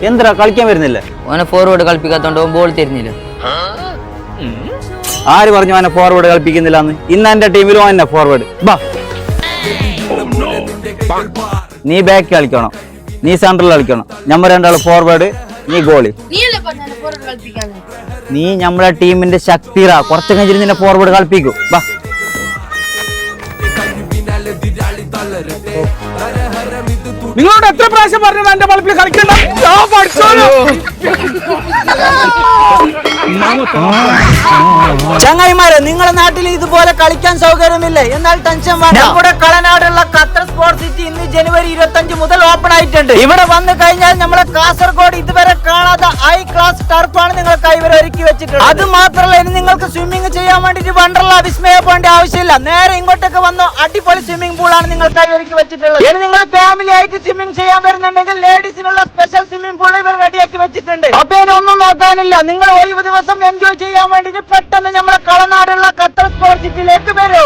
എന്തിനാ കളിക്കാൻ വരുന്നില്ലേ? ഓനെ ഫോർവേഡ് കളിപ്പിക്കാത്തോണ്ട് ഓൻ ബോൾ തരുന്നില്ല. ആര് പറഞ്ഞു അവനെ ഫോർവേഡ് കളിപ്പിക്കുന്നില്ലാന്ന്? ഇന്ന് എന്റെ ടീമിലും അവനെ ഫോർവേഡ്. ബാ, നീ ബാക്ക് കളിക്കണം, നീ സെൻട്രൽ കളിക്കണം. നമ്മൾ രണ്ടാള് ഫോർവേഡ്, നീ ഗോളി. നീ നമ്മളെ ടീമിന്റെ ശക്തിറാ. കുറച്ച് കഴിഞ്ഞിട്ട് നിന്നെ ഫോർവേഡ് കളിപ്പിക്കും. ബാ, നിങ്ങളോട് എത്ര പ്രാവശ്യം പറഞ്ഞു എന്റെ കളിപ്പിൽ കളിക്കണ്ട? ചങ്ങായിമാരെ, നിങ്ങളുടെ നാട്ടിൽ ഇതുപോലെ കളിക്കാൻ സൗകര്യമില്ലേ? എന്നാൽ ടെൻഷൻ വേണ്ട. നമ്മുടെ കളനാടുള്ള ഖത്തർ സ്പോർട്സ് സിറ്റി ഇന്ന് ജനുവരി 25 മുതൽ ഓപ്പൺ ആയിട്ടുണ്ട്. ഇവിടെ വന്നു കഴിഞ്ഞാൽ നമ്മളെ കാസർഗോഡ് ഇതുവരെ കാണാത്ത ഹൈ ക്ലാസ് ടർഫാണ് നിങ്ങൾക്ക് ഇവർ ഒരുക്കി വെച്ചിട്ടുള്ളത്. അത് മാത്രമല്ല, ഇനി നിങ്ങൾക്ക് സ്വിമ്മിംഗ് ചെയ്യാൻ വേണ്ടിട്ട് വണ്ടർല വിസ്മയ പോകേണ്ട ആവശ്യമില്ല. നേരെ ഇങ്ങോട്ടേക്ക് വന്നോ, അടിപൊളി സ്വിമ്മിംഗ് പൂളാണ് നിങ്ങൾക്കായി ഒരുക്കി വെച്ചിട്ടുള്ളത്. ഇനി നിങ്ങൾ ഫാമിലി ആയിട്ട് സ്വിമ്മിംഗ് ചെയ്യാൻ വരുന്നുണ്ടെങ്കിൽ ലേഡീസിനുള്ള സ്പെഷ്യൽ സ്വിമ്മിംഗ് പൂൾ ഇവർ റെഡിയാക്കി വെച്ചിട്ടുണ്ട്. അപ്പൊ ഇതിനൊന്നും നോക്കാനില്ല, നിങ്ങൾ ഒഴിവ് ദിവസം എൻജോയ് ചെയ്യാൻ വേണ്ടിട്ട് പെട്ടെന്ന് നമ്മളെ കളനാടുള്ള ഖത്തർ സ്പോർട്സ് സിറ്റിയിലേക്ക് വരൂ.